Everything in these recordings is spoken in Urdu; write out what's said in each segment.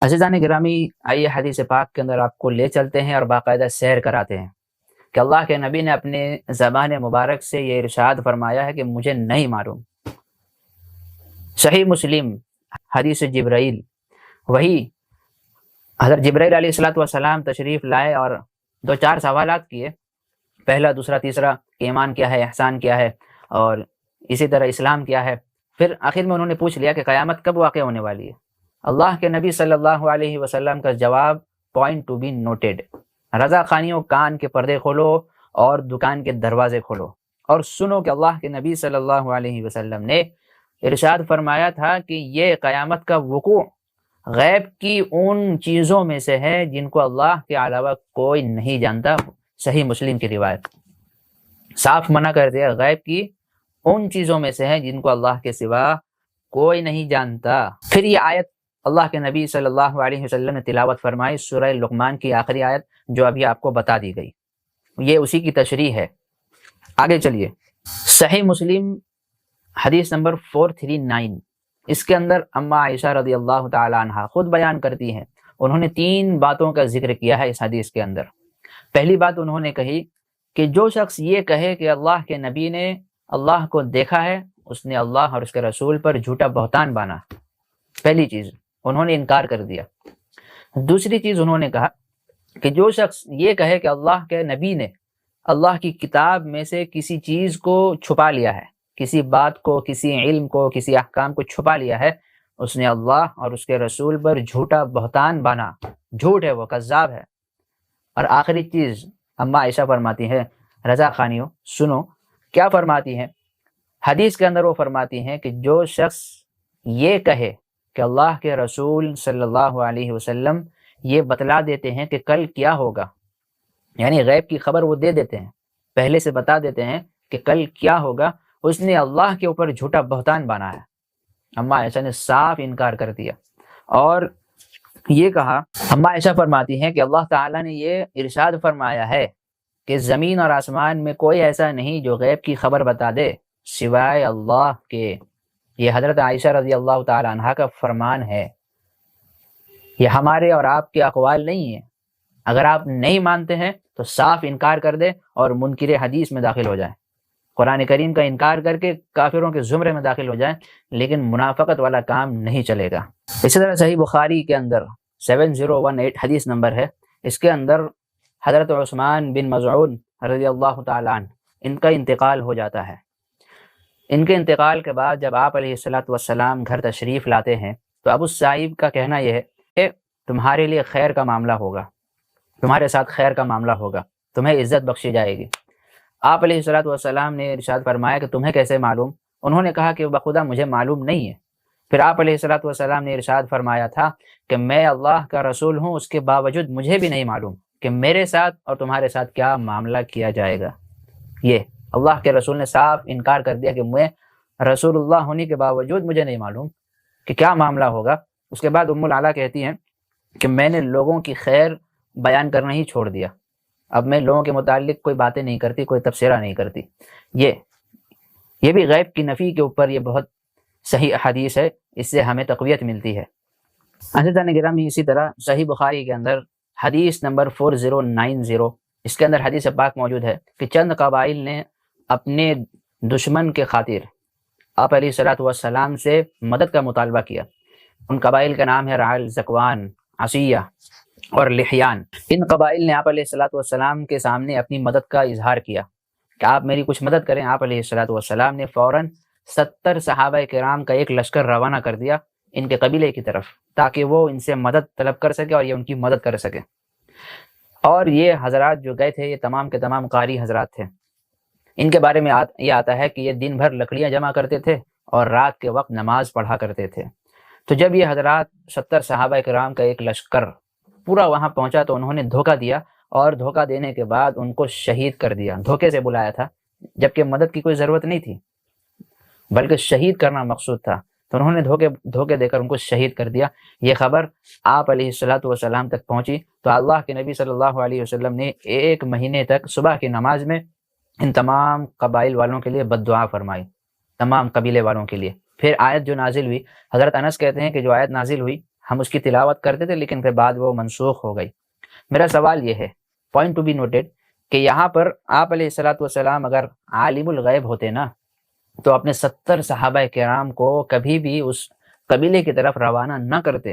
عزیزان گرامی، آئیے حدیث پاک کے اندر آپ کو لے چلتے ہیں اور باقاعدہ سیر کراتے ہیں کہ اللہ کے نبی نے اپنے زبان مبارک سے یہ ارشاد فرمایا ہے کہ مجھے نہیں معلوم۔ صحیح مسلم حدیث جبرائیل، وہی حضرت جبرائیل علیہ الصلوۃ والسلام تشریف لائے اور دو چار سوالات کیے، پہلا دوسرا تیسرا کہ ایمان کیا ہے، احسان کیا ہے، اور اسی طرح اسلام کیا ہے۔ پھر آخر میں انہوں نے پوچھ لیا کہ قیامت کب واقع ہونے والی ہے۔ اللہ کے نبی صلی اللہ علیہ وسلم کا جواب پوائنٹ ٹو بی نوٹڈ، رضا خانیوں کان کے پردے کھولو اور دکان کے دروازے کھولو اور سنو کہ اللہ کے نبی صلی اللہ علیہ وسلم نے ارشاد فرمایا تھا کہ یہ قیامت کا وقوع غیب کی ان چیزوں میں سے ہے جن کو اللہ کے علاوہ کوئی نہیں جانتا۔ صحیح مسلم کی روایت صاف منع کر دیا، غیب کی ان چیزوں میں سے ہے جن کو اللہ کے سوا کوئی نہیں جانتا۔ پھر یہ آیت اللہ کے نبی صلی اللہ علیہ وسلم نے تلاوت فرمائی، سورہ لقمان کی آخری آیت جو ابھی آپ کو بتا دی گئی، یہ اسی کی تشریح ہے۔ آگے چلیے، صحیح مسلم حدیث نمبر 439، اس کے اندر اما عائشہ رضی اللہ تعالی عنہ خود بیان کرتی ہیں، انہوں نے 3 باتوں کا ذکر کیا ہے اس حدیث کے اندر۔ پہلی بات انہوں نے کہی کہ جو شخص یہ کہے کہ اللہ کے نبی نے اللہ کو دیکھا ہے، اس نے اللہ اور اس کے رسول پر جھوٹا بہتان بانا۔ پہلی چیز انہوں نے انکار کر دیا۔ دوسری چیز انہوں نے کہا کہ جو شخص یہ کہے کہ اللہ کے نبی نے اللہ کی کتاب میں سے کسی چیز کو چھپا لیا ہے، کسی بات کو، کسی علم کو، کسی احکام کو چھپا لیا ہے، اس نے اللہ اور اس کے رسول پر جھوٹا بہتان بانا، جھوٹ ہے، وہ کذاب ہے۔ اور آخری چیز اما عائشہ فرماتی ہے، رضا خانیوں سنو کیا فرماتی ہیں حدیث کے اندر، وہ فرماتی ہیں کہ جو شخص یہ کہے کہ اللہ کے رسول صلی اللہ علیہ وسلم یہ بتلا دیتے ہیں کہ کل کیا ہوگا، یعنی غیب کی خبر وہ دے دیتے ہیں، پہلے سے بتا دیتے ہیں کہ کل کیا ہوگا، اس نے اللہ کے اوپر جھوٹا بہتان بانا ہے۔ اما عائشہ نے صاف انکار کر دیا اور یہ کہا، اما عائشہ فرماتی ہیں کہ اللہ تعالیٰ نے یہ ارشاد فرمایا ہے کہ زمین اور آسمان میں کوئی ایسا نہیں جو غیب کی خبر بتا دے سوائے اللہ کے۔ یہ حضرت عائشہ رضی اللہ تعالی عنہ کا فرمان ہے، یہ ہمارے اور آپ کے اقوال نہیں ہیں۔ اگر آپ نہیں مانتے ہیں تو صاف انکار کر دیں اور منکر حدیث میں داخل ہو جائیں، قرآن کریم کا انکار کر کے کافروں کے زمرے میں داخل ہو جائیں، لیکن منافقت والا کام نہیں چلے گا۔ اسی طرح صحیح بخاری کے اندر 7018 حدیث نمبر ہے، اس کے اندر حضرت عثمان بن مظعون رضی اللہ تعالیٰ عنہ ان کا انتقال ہو جاتا ہے۔ ان کے انتقال کے بعد جب آپ علیہ الصلوۃ والسلام گھر تشریف لاتے ہیں تو ابو سعید کا کہنا یہ ہے کہ تمہارے لیے خیر کا معاملہ ہوگا، تمہارے ساتھ خیر کا معاملہ ہوگا، تمہیں عزت بخشی جائے گی۔ آپ علیہ الصلوۃ والسلام نے ارشاد فرمایا کہ تمہیں کیسے معلوم؟ انہوں نے کہا کہ بخدا مجھے معلوم نہیں ہے۔ پھر آپ علیہ الصلوۃ والسلام نے ارشاد فرمایا تھا کہ میں اللہ کا رسول ہوں، اس کے باوجود مجھے بھی نہیں معلوم کہ میرے ساتھ اور تمہارے ساتھ کیا معاملہ کیا جائے گا۔ یہ اللہ کے رسول نے صاف انکار کر دیا کہ میں رسول اللہ ہونے کے باوجود مجھے نہیں معلوم کہ کیا معاملہ ہوگا۔ اس کے بعد ام العلا کہتی ہیں کہ میں نے لوگوں کی خیر بیان کرنا ہی چھوڑ دیا، اب میں لوگوں کے متعلق کوئی باتیں نہیں کرتی، کوئی تبصرہ نہیں کرتی۔ یہ بھی غیب کی نفی کے اوپر یہ بہت صحیح حدیث ہے، اس سے ہمیں تقویت ملتی ہے۔ عزیزان گرامی، اسی طرح صحیح بخاری کے اندر حدیث نمبر 4090، اس کے اندر حدیث پاک موجود ہے کہ چند قبائل نے اپنے دشمن کے خاطر آپ علیہ الصلوۃ والسلام سے مدد کا مطالبہ کیا۔ ان قبائل کا نام ہے رعل، زکوان، عصیہ اور لحیان۔ ان قبائل نے آپ علیہ الصلوۃ والسلام کے سامنے اپنی مدد کا اظہار کیا کہ آپ میری کچھ مدد کریں۔ آپ علیہ الصلوۃ والسلام نے فوراً 70 صحابہ کرام کا ایک لشکر روانہ کر دیا ان کے قبیلے کی طرف، تاکہ وہ ان سے مدد طلب کر سکے اور یہ ان کی مدد کر سکے۔ اور یہ حضرات جو گئے تھے یہ تمام کے تمام قاری حضرات تھے۔ ان کے بارے میں یہ آتا ہے کہ یہ دن بھر لکڑیاں جمع کرتے تھے اور رات کے وقت نماز پڑھا کرتے تھے۔ تو جب یہ حضرات 70 صحابہ کرام کا ایک لشکر پورا وہاں پہنچا تو انہوں نے دھوکہ دیا، اور دھوکہ دینے کے بعد ان کو شہید کر دیا۔ دھوکے سے بلایا تھا جبکہ مدد کی کوئی ضرورت نہیں تھی، بلکہ شہید کرنا مقصود تھا، تو انہوں نے دھوکے دے کر ان کو شہید کر دیا۔ یہ خبر آپ علیہ الصلوۃ والسلام تک پہنچی تو اللہ کے نبی صلی اللہ علیہ وسلم نے 1 مہینے تک صبح کی نماز میں ان تمام قبائل والوں کے لیے بد دعا فرمائی، تمام قبیلے والوں کے لیے۔ پھر آیت جو نازل ہوئی، حضرت انس کہتے ہیں کہ جو آیت نازل ہوئی ہم اس کی تلاوت کرتے تھے لیکن پھر بعد وہ منسوخ ہو گئی۔ میرا سوال یہ ہے، پوائنٹ ٹو بی نوٹڈ، کہ یہاں پر آپ علیہ الصلوۃ والسلام اگر عالم الغیب ہوتے نا تو اپنے 70 صحابہ کرام کو کبھی بھی اس قبیلے کی طرف روانہ نہ کرتے۔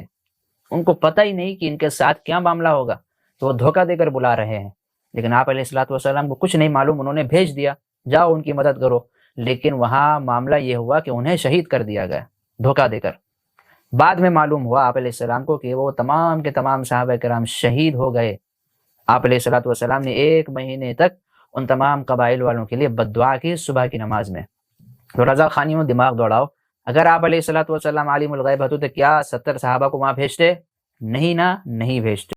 ان کو پتہ ہی نہیں کہ ان کے ساتھ کیا معاملہ ہوگا، تو وہ دھوکہ دے کر بلا رہے ہیں، لیکن آپ علیہ الصلوۃ والسلام کو کچھ نہیں معلوم، انہوں نے بھیج دیا جاؤ ان کی مدد کرو، لیکن وہاں معاملہ یہ ہوا کہ انہیں شہید کر دیا گیا دھوکہ دے کر۔ بعد میں معلوم ہوا آپ علیہ السلام کو کہ وہ تمام کے تمام صحابہ کرام شہید ہو گئے۔ آپ علیہ الصلوۃ والسلام نے 1 مہینے تک ان تمام قبائل والوں کے لیے بد دعا کی صبح کی نماز میں۔ تو رضا خانیوں دماغ دوڑاؤ، اگر آپ علیہ الصلوۃ والسلام عالم الغیب ہوتے تو کیا 70 صحابہ کو وہاں بھیجتے؟ نہیں نا، نہیں بھیجتے۔